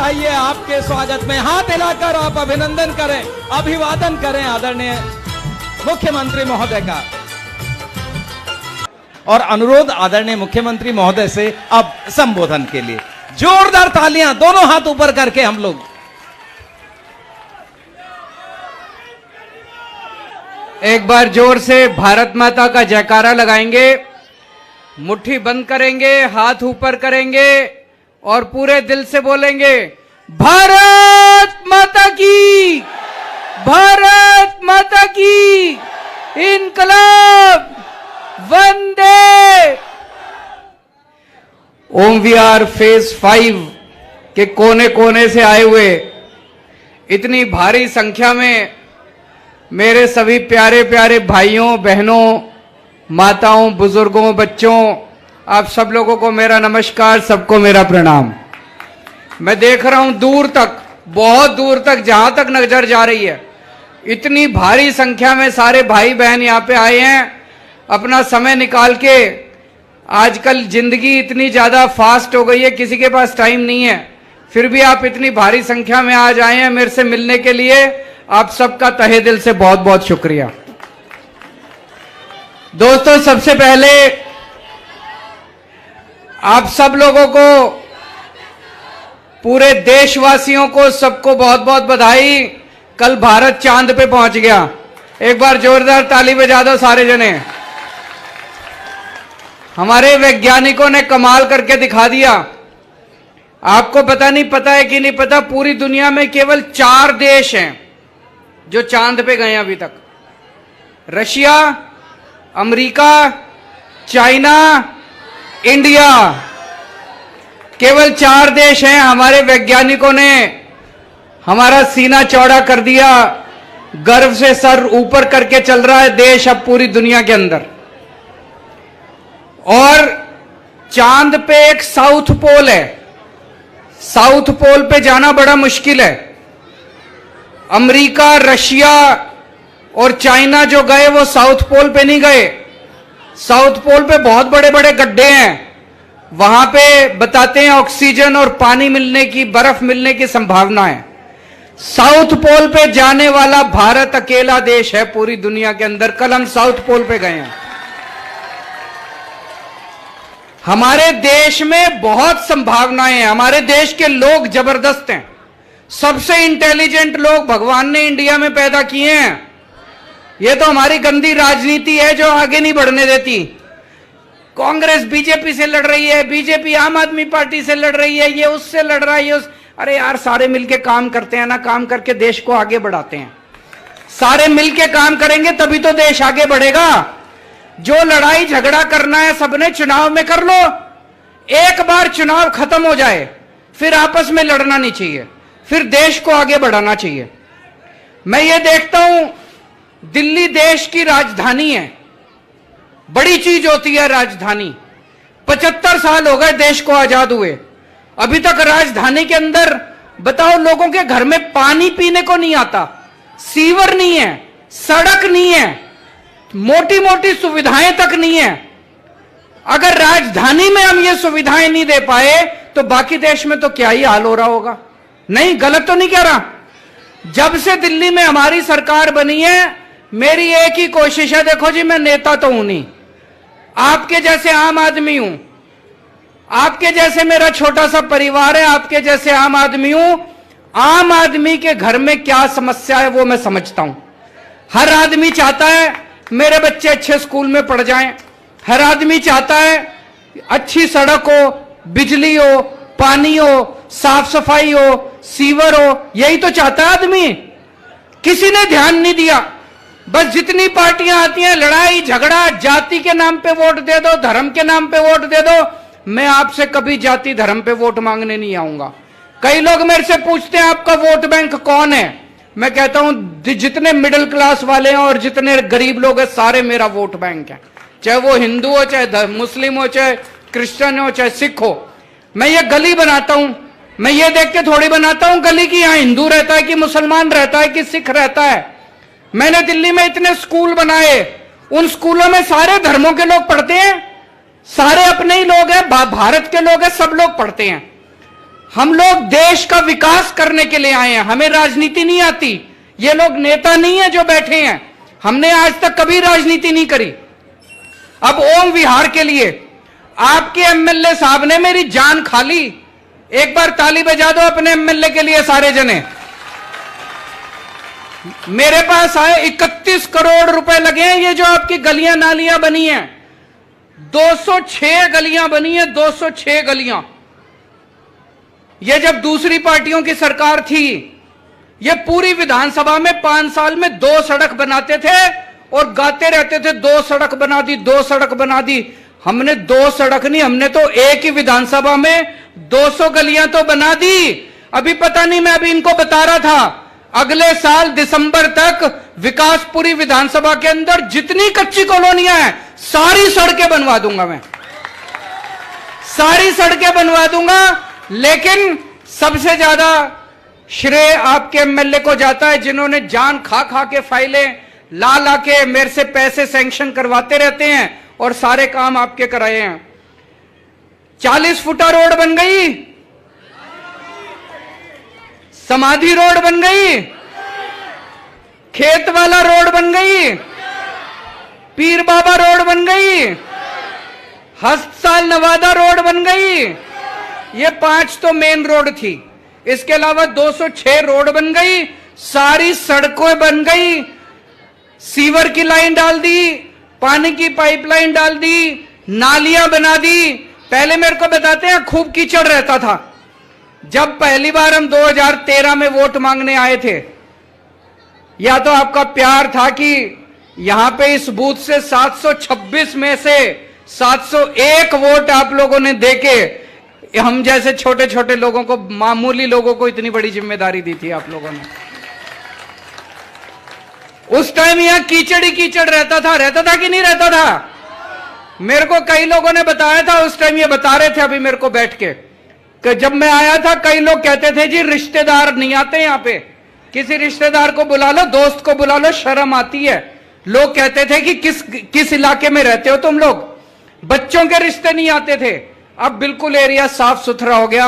आइए आपके स्वागत में हाथ हिलाकर आप अभिनंदन करें, अभिवादन करें आदरणीय मुख्यमंत्री महोदय का। और अनुरोध आदरणीय मुख्यमंत्री महोदय से अब संबोधन के लिए जोरदार तालियां, दोनों हाथ ऊपर करके हम लोग एक बार जोर से भारत माता का जयकारा लगाएंगे, मुट्ठी बंद करेंगे, हाथ ऊपर करेंगे और पूरे दिल से बोलेंगे भारत माता की, भारत माता की, इनकलाब, वंदे। ओम विहार फेज 5 के कोने कोने से आए हुए इतनी भारी संख्या में मेरे सभी प्यारे प्यारे भाइयों बहनों, माताओं, बुजुर्गों, बच्चों, आप सब लोगों को मेरा नमस्कार, सबको मेरा प्रणाम। मैं देख रहा हूं दूर तक, बहुत दूर तक, जहां तक नजर जा रही है, इतनी भारी संख्या में सारे भाई बहन यहां पे आए हैं अपना समय निकाल के। आजकल जिंदगी इतनी ज्यादा फास्ट हो गई है, किसी के पास टाइम नहीं है, फिर भी आप इतनी भारी संख्या में आज आए हैं मेरे से मिलने के लिए। आप सबका तहे दिल से बहुत बहुत शुक्रिया। दोस्तों, सबसे पहले आप सब लोगों को, पूरे देशवासियों को, सबको बहुत बहुत बधाई। कल भारत चांद पे पहुंच गया। एक बार जोरदार ताली बजा दो सारे जने। हमारे वैज्ञानिकों ने कमाल करके दिखा दिया। आपको पता नहीं, पता है कि नहीं पता, पूरी दुनिया में केवल 4 देश हैं जो चांद पे गए अभी तक। रशिया, अमेरिका, चाइना, इंडिया, केवल 4 देश हैं। हमारे वैज्ञानिकों ने हमारा सीना चौड़ा कर दिया, गर्व से सर ऊपर करके चल रहा है देश अब पूरी दुनिया के अंदर। और चांद पे एक साउथ पोल है, साउथ पोल पे जाना बड़ा मुश्किल है। अमेरिका, रशिया और चाइना जो गए वो साउथ पोल पे नहीं गए। साउथ पोल पे बहुत बड़े बड़े गड्ढे हैं, वहां पे बताते हैं ऑक्सीजन और पानी मिलने की, बर्फ मिलने की संभावना है। साउथ पोल पे जाने वाला भारत अकेला देश है पूरी दुनिया के अंदर। कल हम साउथ पोल पे गए हैं। हमारे देश में बहुत संभावनाएं हैं। हमारे देश के लोग जबरदस्त हैं। सबसे इंटेलिजेंट लोग भगवान ने इंडिया में पैदा किए हैं। यह तो हमारी गंदी राजनीति है जो आगे नहीं बढ़ने देती। कांग्रेस बीजेपी से लड़ रही है, बीजेपी आम आदमी पार्टी से लड़ रही है, ये उससे लड़ रहा है, ये अरे यार, सारे मिलके काम करते हैं ना, काम करके देश को आगे बढ़ाते हैं। सारे मिलके काम करेंगे तभी तो देश आगे बढ़ेगा। जो लड़ाई झगड़ा करना है सबने चुनाव में कर लो। एक बार चुनाव खत्म हो जाए फिर आपस में लड़ना नहीं चाहिए, फिर देश को आगे बढ़ाना चाहिए। मैं ये देखता हूं, दिल्ली देश की राजधानी है, बड़ी चीज होती है राजधानी। 75 साल हो गए देश को आजाद हुए, अभी तक राजधानी के अंदर बताओ लोगों के घर में पानी पीने को नहीं आता, सीवर नहीं है, सड़क नहीं है, मोटी मोटी सुविधाएं तक नहीं है। अगर राजधानी में हम ये सुविधाएं नहीं दे पाए तो बाकी देश में तो क्या ही हाल हो रहा होगा। नहीं, गलत तो नहीं कह रहा। जब से दिल्ली में हमारी सरकार बनी है, मेरी एक ही कोशिश है, देखो जी, मैं नेता तो हूं नहीं, आपके जैसे आम आदमी हूं, आपके जैसे मेरा छोटा सा परिवार है, आपके जैसे आम आदमी हूं। आम आदमी के घर में क्या समस्या है वो मैं समझता हूं। हर आदमी चाहता है मेरे बच्चे अच्छे स्कूल में पढ़ जाएं, हर आदमी चाहता है अच्छी सड़क हो, बिजली हो, पानी हो, साफ सफाई हो, सीवर हो, यही तो चाहता है आदमी। किसी ने ध्यान नहीं दिया। बस जितनी पार्टियां आती हैं, लड़ाई झगड़ा, जाति के नाम पे वोट दे दो, धर्म के नाम पे वोट दे दो। मैं आपसे कभी जाति धर्म पे वोट मांगने नहीं आऊंगा। कई लोग मेरे से पूछते हैं आपका वोट बैंक कौन है। मैं कहता हूं जितने मिडिल क्लास वाले हैं और जितने गरीब लोग हैं सारे मेरा वोट बैंक है, चाहे वो हिंदू हो, चाहे मुस्लिम हो, चाहे क्रिश्चियन हो, चाहे सिख हो। मैं ये गली बनाता हूं, मैं ये देख के थोड़ी बनाता हूं गली की यहां हिंदू रहता है कि मुसलमान रहता है कि सिख रहता है। मैंने दिल्ली में इतने स्कूल बनाए, उन स्कूलों में सारे धर्मों के लोग पढ़ते हैं, सारे अपने ही लोग हैं, भारत के लोग हैं, सब लोग पढ़ते हैं। हम लोग देश का विकास करने के लिए आए हैं, हमें राजनीति नहीं आती। ये लोग नेता नहीं है जो बैठे हैं, हमने आज तक कभी राजनीति नहीं करी। अब ओम विहार के लिए आपके एमएलए साहब ने मेरी जान खा ली। एक बार ताली बजा दो अपने एमएलए के लिए सारे जने। मेरे पास आए 31 करोड़ रुपए लगे हैं, ये जो आपकी गलियां नालियां बनी हैं, 206 गलियां बनी है, 206 गलियां। ये जब दूसरी पार्टियों की सरकार थी, ये पूरी विधानसभा में 5 साल में 2 सड़क बनाते थे और गाते रहते थे 2 सड़क बना दी, 2 सड़क बना दी। हमने 2 सड़क नहीं, हमने तो एक ही विधानसभा में 200 गलियां तो बना दी। अभी पता नहीं, मैं अभी इनको बता रहा था, अगले साल दिसंबर तक विकासपुरी विधानसभा के अंदर जितनी कच्ची कॉलोनियां हैं सारी सड़कें बनवा दूंगा, मैं सारी सड़कें बनवा दूंगा। लेकिन सबसे ज्यादा श्रेय आपके एमएलए को जाता है, जिन्होंने जान खा खा के फाइलें ला ला के मेरे से पैसे सैंक्शन करवाते रहते हैं और सारे काम आपके कराए हैं। 40 फुटा रोड बन गई, समाधि रोड बन गई, खेत वाला रोड बन गई, पीर बाबा रोड बन गई, हस्तसाल नवादा रोड बन गई। ये 5 तो मेन रोड थी, इसके अलावा 206 रोड बन गई, सारी सड़कों बन गई, सीवर की लाइन डाल दी, पानी की पाइपलाइन डाल दी, नालियां बना दी। पहले मेरे को बताते हैं खूब कीचड़ रहता था। जब पहली बार हम 2013 में वोट मांगने आए थे, या तो आपका प्यार था कि यहां पे इस बूथ से 726 में से 701 वोट आप लोगों ने देके हम जैसे छोटे छोटे लोगों को, मामूली लोगों को इतनी बड़ी जिम्मेदारी दी थी आप लोगों ने। उस टाइम यहां कीचड़ ही कीचड़ रहता था कि नहीं रहता था? मेरे को कई लोगों ने बताया था, उस टाइम ये बता रहे थे अभी मेरे को बैठ के, कि जब मैं आया था कई लोग कहते थे जी रिश्तेदार नहीं आते यहां पे, किसी रिश्तेदार को बुला लो, दोस्त को बुला लो, शर्म आती है। लोग कहते थे कि किस इलाके में रहते हो तुम लोग, बच्चों के रिश्ते नहीं आते थे। अब बिल्कुल एरिया साफ सुथरा हो गया,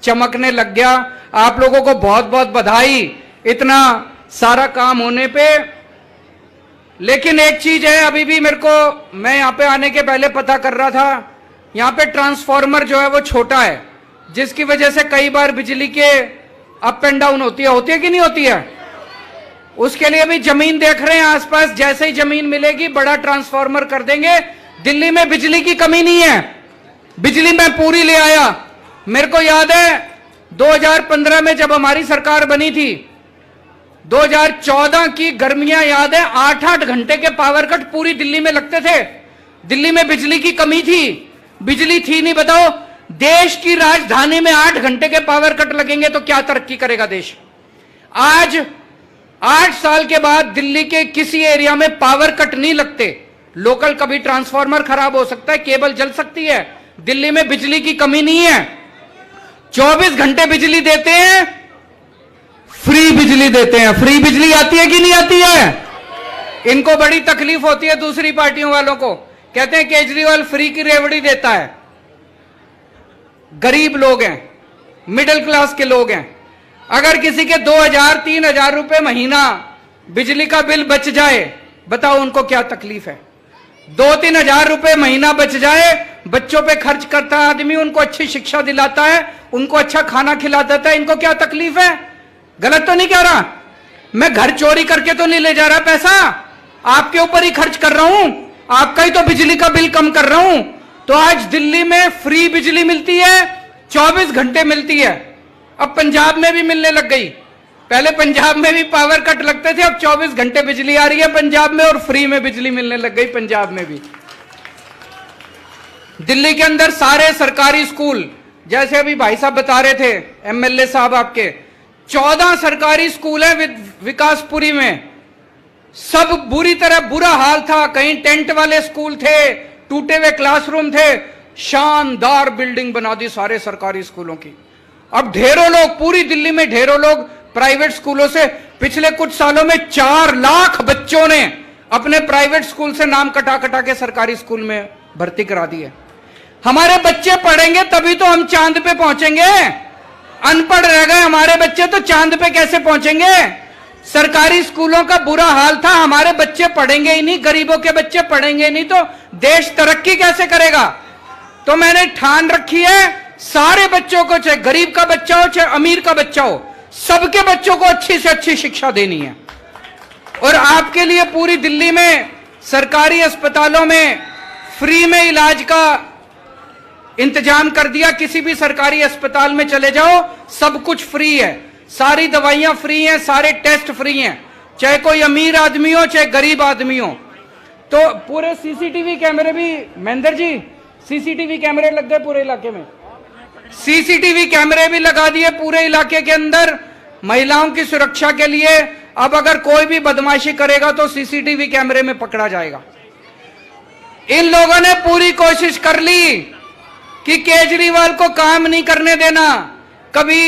चमकने लग गया। आप लोगों को बहुत बहुत बधाई इतना सारा काम होने पे। लेकिन एक चीज है, अभी भी मेरे को, मैं यहां पे आने के पहले पता कर रहा था, यहां पे ट्रांसफार्मर जो है वो छोटा है, जिसकी वजह से कई बार बिजली के अप एंड डाउन होती है कि नहीं होती है? उसके लिए भी जमीन देख रहे हैं आसपास, जैसे ही जमीन मिलेगी बड़ा ट्रांसफार्मर कर देंगे। दिल्ली में बिजली की कमी नहीं है, बिजली मैं पूरी ले आया। मेरे को याद है 2015 में जब हमारी सरकार बनी थी, 2014 की गर्मियां याद है, 8-8 घंटे के पावर कट पूरी दिल्ली में लगते थे। दिल्ली में बिजली की कमी थी, बिजली थी नहीं। बताओ, देश की राजधानी में 8 घंटे के पावर कट लगेंगे तो क्या तरक्की करेगा देश? आज 8 साल के बाद दिल्ली के किसी एरिया में पावर कट नहीं लगते। लोकल कभी ट्रांसफार्मर खराब हो सकता है, केबल जल सकती है, दिल्ली में बिजली की कमी नहीं है। 24 घंटे बिजली देते हैं, फ्री बिजली देते हैं। फ्री बिजली आती है कि नहीं आती है? इनको बड़ी तकलीफ होती है दूसरी पार्टियों वालों को, कहते हैं केजरीवाल फ्री की रेवड़ी देता है। गरीब लोग हैं, मिडिल क्लास के लोग हैं, अगर किसी के 2000-3000 रुपए महीना बिजली का बिल बच जाए, बताओ उनको क्या तकलीफ है? 2-3 हजार रुपए महीना बच जाए, बच्चों पे खर्च करता है आदमी, उनको अच्छी शिक्षा दिलाता है, उनको अच्छा खाना खिला देता है, इनको क्या तकलीफ है? गलत तो नहीं कह रहा? मैं घर चोरी करके तो नहीं ले जा रहा पैसा, आपके ऊपर ही खर्च कर रहा हूं, आपका ही तो बिजली का बिल कम कर रहा हूं। तो आज दिल्ली में फ्री बिजली मिलती है, 24 घंटे मिलती है। अब पंजाब में भी मिलने लग गई। पहले पंजाब में भी पावर कट लगते थे, अब 24 घंटे बिजली आ रही है पंजाब में, और फ्री में बिजली मिलने लग गई पंजाब में भी। दिल्ली के अंदर सारे सरकारी स्कूल, जैसे अभी भाई साहब बता रहे थे, एमएलए साहब आपके, 14 सरकारी स्कूल है विकासपुरी में। सब बुरी तरह बुरा हाल था, कहीं टेंट वाले स्कूल थे, टूटे हुए क्लासरूम थे, शानदार बिल्डिंग बना दी सारे सरकारी स्कूलों की। अब ढेरों लोग, पूरी दिल्ली में ढेरों लोग प्राइवेट स्कूलों से, पिछले कुछ सालों में 4 लाख बच्चों ने अपने प्राइवेट स्कूल से नाम कटा कटा के सरकारी स्कूल में भर्ती करा दिए। हमारे बच्चे पढ़ेंगे तभी तो हम चांद पे पहुंचेंगे। अनपढ़ रह गए हमारे बच्चे तो चांद पे कैसे पहुंचेंगे? सरकारी स्कूलों का बुरा हाल था, हमारे बच्चे पढ़ेंगे ही नहीं, गरीबों के बच्चे पढ़ेंगे नहीं तो देश तरक्की कैसे करेगा? तो मैंने ठान रखी है, सारे बच्चों को, चाहे गरीब का बच्चा हो चाहे अमीर का बच्चा हो, सबके बच्चों को अच्छी से अच्छी शिक्षा देनी है। और आपके लिए पूरी दिल्ली में सरकारी अस्पतालों में फ्री में इलाज का इंतजाम कर दिया। किसी भी सरकारी अस्पताल में चले जाओ, सब कुछ फ्री है, सारी दवाइयां फ्री हैं, सारे टेस्ट फ्री हैं, चाहे कोई अमीर आदमी हो चाहे गरीब आदमी हो। तो पूरे सीसीटीवी कैमरे भी, महेंद्र जी, सीसीटीवी कैमरे लग गए पूरे इलाके में, सीसीटीवी कैमरे भी लगा दिए पूरे इलाके के अंदर महिलाओं की सुरक्षा के लिए। अब अगर कोई भी बदमाशी करेगा तो सीसीटीवी कैमरे में पकड़ा जाएगा। इन लोगों ने पूरी कोशिश कर ली कि केजरीवाल को काम नहीं करने देना। कभी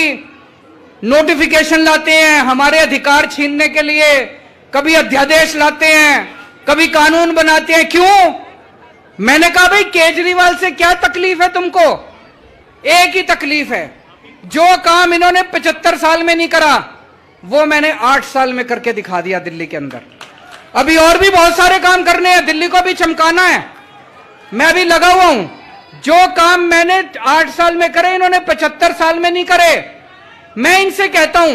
नोटिफिकेशन लाते हैं हमारे अधिकार छीनने के लिए, कभी अध्यादेश लाते हैं, कभी कानून बनाते हैं। क्यों? मैंने कहा भाई केजरीवाल से क्या तकलीफ है तुमको? एक ही तकलीफ है, जो काम इन्होंने 75 साल में नहीं करा वो मैंने 8 साल में करके दिखा दिया दिल्ली के अंदर। अभी और भी बहुत सारे काम करने हैं, दिल्ली को भी चमकाना है। मैं अभी लगा हुआ हूं, जो काम मैंने 8 साल में करे इन्होंने 75 साल में नहीं करे। मैं इनसे कहता हूं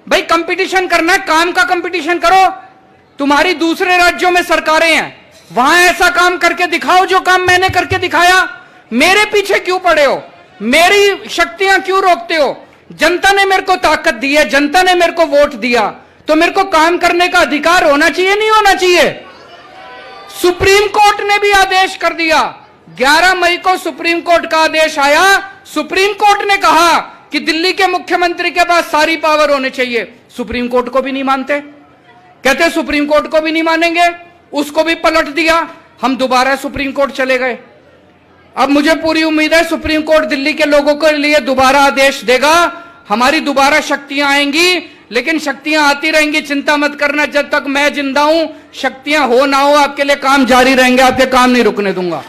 भाई कंपटीशन करना है, काम का कंपटीशन करो। तुम्हारी दूसरे राज्यों में सरकारें हैं, वहां ऐसा काम करके दिखाओ जो काम मैंने करके दिखाया। मेरे पीछे क्यों पड़े हो? मेरी शक्तियां क्यों रोकते हो? जनता ने मेरे को ताकत दी है, जनता ने मेरे को वोट दिया, तो मेरे को काम करने का अधिकार होना चाहिए, नहीं होना चाहिए? सुप्रीम कोर्ट ने भी आदेश कर दिया, 11 मई को सुप्रीम कोर्ट का आदेश आया। सुप्रीम कोर्ट ने कहा कि दिल्ली के मुख्यमंत्री के पास सारी पावर होने चाहिए। सुप्रीम कोर्ट को भी नहीं मानते, कहते सुप्रीम कोर्ट को भी नहीं मानेंगे, उसको भी पलट दिया। हम दोबारा सुप्रीम कोर्ट चले गए। अब मुझे पूरी उम्मीद है सुप्रीम कोर्ट दिल्ली के लोगों के लिए दोबारा आदेश देगा, हमारी दोबारा शक्तियां आएंगी। लेकिन शक्तियां आती रहेंगी, चिंता मत करना, जब तक मैं जिंदा हूं शक्तियां हो ना हो आपके लिए काम जारी रहेंगे, आपके काम नहीं रुकने दूंगा।